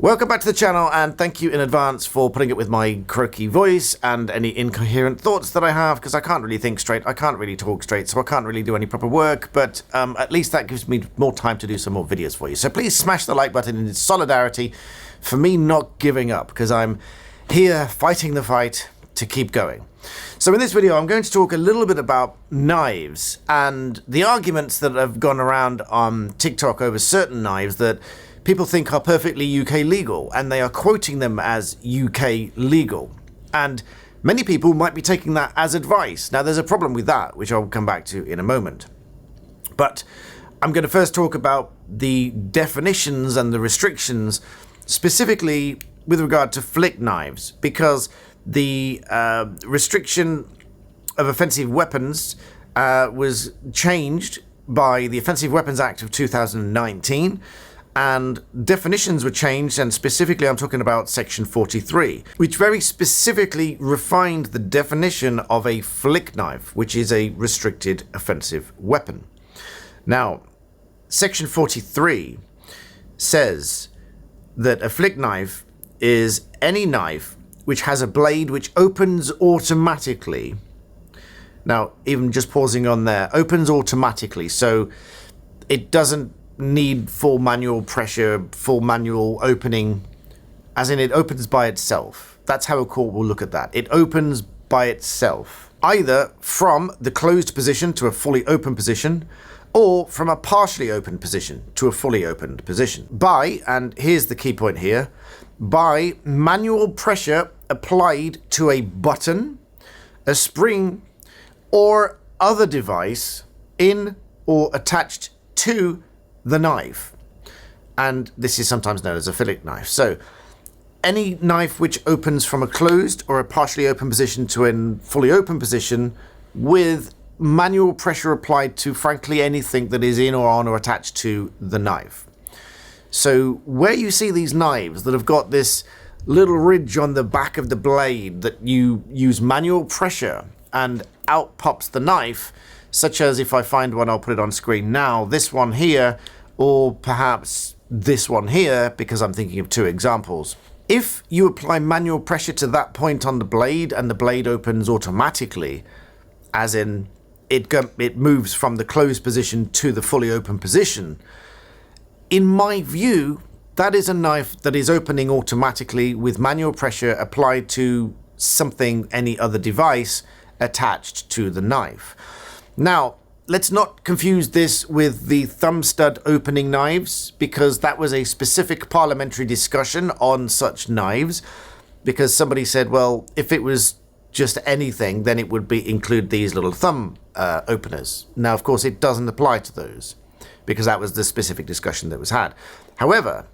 Welcome back to the channel, and thank you in advance for putting up with my croaky voice and any incoherent thoughts that I have, because I can't really think straight, I can't really talk straight, so I can't really do any proper work, but at least that gives me more time to do some more videos for you. So please smash the like button in solidarity for me not giving up, because I'm here fighting the fight to keep going. So in this video, I'm going to talk a little bit about knives and the arguments that have gone around on TikTok over certain knives that people think are perfectly UK legal, and they are quoting them as UK legal. And many people might be taking that as advice. Now, there's a problem with that, which I'll come back to in a moment. But I'm going to first talk about the definitions and the restrictions, specifically with regard to flick knives, because the restriction of offensive weapons was changed by the Offensive Weapons Act of 2019, and definitions were changed, and specifically I'm talking about Section 43, which very specifically refined the definition of a flick knife, which is a restricted offensive weapon. Now, Section 43 says that a flick knife is any knife which has a blade which opens automatically. Now, even just pausing on there, opens automatically, so it doesn't need full manual pressure, full manual opening, as in it opens by itself. That's how a court will look at that. It opens by itself, either from the closed position to a fully open position, or from a partially open position to a fully opened position. By, and here's the key point here, by manual pressure applied to a button, a spring, or other device in or attached to the knife. And this is sometimes known as a flick knife. So any knife which opens from a closed or a partially open position to a fully open position with manual pressure applied to, frankly, anything that is in or on or attached to the knife. So where you see these knives that have got this little ridge on the back of the blade that you use manual pressure and out pops the knife, such as, if I find one, I'll put it on screen now, this one here, or perhaps this one here, because I'm thinking of two examples. If you apply manual pressure to that point on the blade and the blade opens automatically, as in it moves from the closed position to the fully open position, in my view, that is a knife that is opening automatically with manual pressure applied to something, any other device attached to the knife. Now, let's not confuse this with the thumb stud opening knives, because that was a specific parliamentary discussion on such knives, because somebody said, well, if it was just anything, then it would include these little thumb openers. Now, of course, it doesn't apply to those, because that was the specific discussion that was had. However,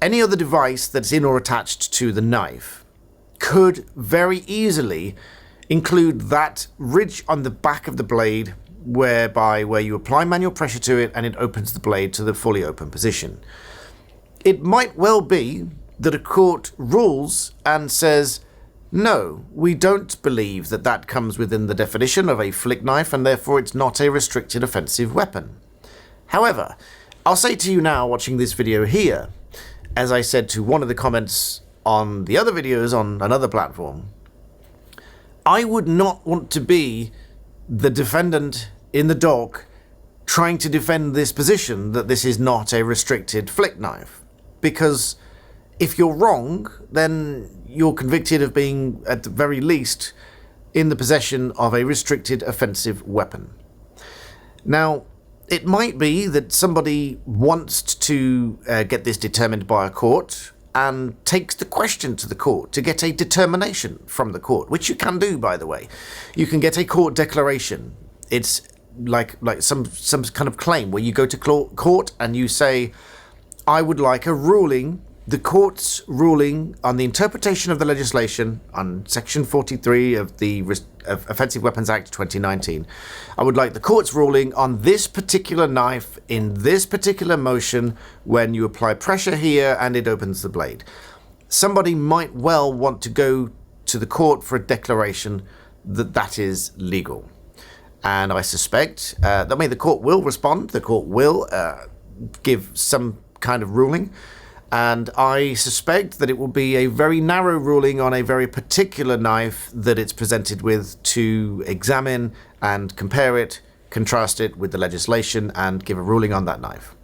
any other device that's in or attached to the knife could very easily include that ridge on the back of the blade where you apply manual pressure to it and it opens the blade to the fully open position. It might well be that a court rules and says, no, we don't believe that that comes within the definition of a flick knife, and therefore it's not a restricted offensive weapon. However, I'll say to you now, watching this video here, as I said to one of the comments on the other videos on another platform, I would not want to be the defendant in the dock trying to defend this position that this is not a restricted flick knife. Because if you're wrong, then you're convicted of being, at the very least, in the possession of a restricted offensive weapon. Now, it might be that somebody wants to get this determined by a court and takes the question to the court to get a determination from the court, which you can do, by the way. You can get a court declaration. It's like some kind of claim where you go to court and you say, I would like a ruling, the court's ruling on the interpretation of the legislation on Section 43 of the Offensive Weapons Act 2019. I would like the court's ruling on this particular knife in this particular motion when you apply pressure here and it opens the blade. Somebody might well want to go to the court for a declaration that that is legal. And I suspect, the court will respond, the court will give some kind of ruling. And I suspect that it will be a very narrow ruling on a very particular knife that it's presented with to examine and compare it, contrast it with the legislation, and give a ruling on that knife.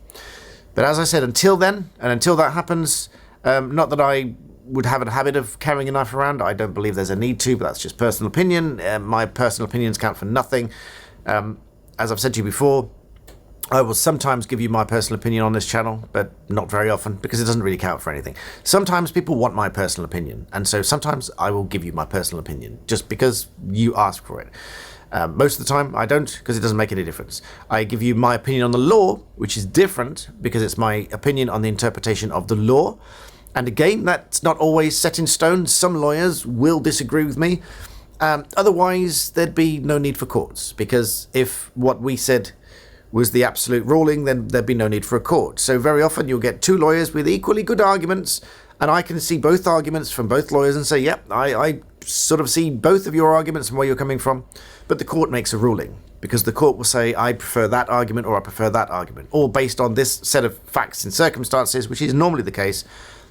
But as I said, until then, and until that happens, not that I would have a habit of carrying a knife around. I don't believe there's a need to, but that's just personal opinion. My personal opinions count for nothing. As I've said to you before, I will sometimes give you my personal opinion on this channel, but not very often, because it doesn't really count for anything. Sometimes people want my personal opinion, and so sometimes I will give you my personal opinion, just because you ask for it. Most of the time, I don't, because it doesn't make any difference. I give you my opinion on the law, which is different, because it's my opinion on the interpretation of the law. And again, that's not always set in stone. Some lawyers will disagree with me. Otherwise, there'd be no need for courts, because if what we said was the absolute ruling, then there'd be no need for a court. So very often you'll get two lawyers with equally good arguments, and I can see both arguments from both lawyers and say, yep, I sort of see both of your arguments and where you're coming from, but the court makes a ruling, because the court will say, I prefer that argument, or I prefer that argument, or based on this set of facts and circumstances, which is normally the case,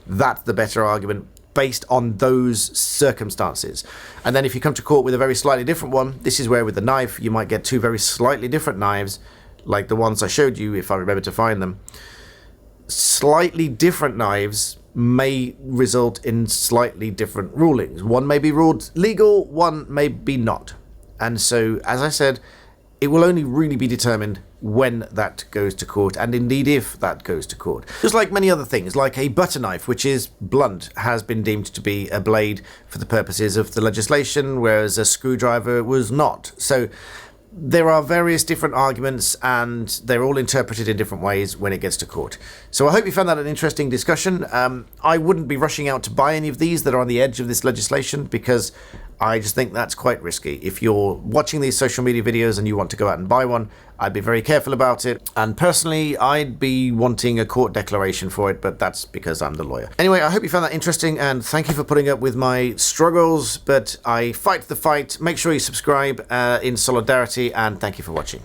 that's the better argument based on those circumstances. And then if you come to court with a very slightly different one, this is where with the knife, you might get two very slightly different knives, like the ones I showed you, if I remember to find them. Slightly different knives may result in slightly different rulings. One may be ruled legal, one may be not. And so, as I said, it will only really be determined when that goes to court, and indeed if that goes to court. Just like many other things, like a butter knife, which is blunt, has been deemed to be a blade for the purposes of the legislation, whereas a screwdriver was not. So there are various different arguments, and they're all interpreted in different ways when it gets to court. So I hope you found that an interesting discussion. I wouldn't be rushing out to buy any of these that are on the edge of this legislation, because I just think that's quite risky. If you're watching these social media videos and you want to go out and buy one, I'd be very careful about it. And personally, I'd be wanting a court declaration for it, but that's because I'm the lawyer. Anyway, I hope you found that interesting, and thank you for putting up with my struggles, but I fight the fight. Make sure you subscribe in solidarity, and thank you for watching.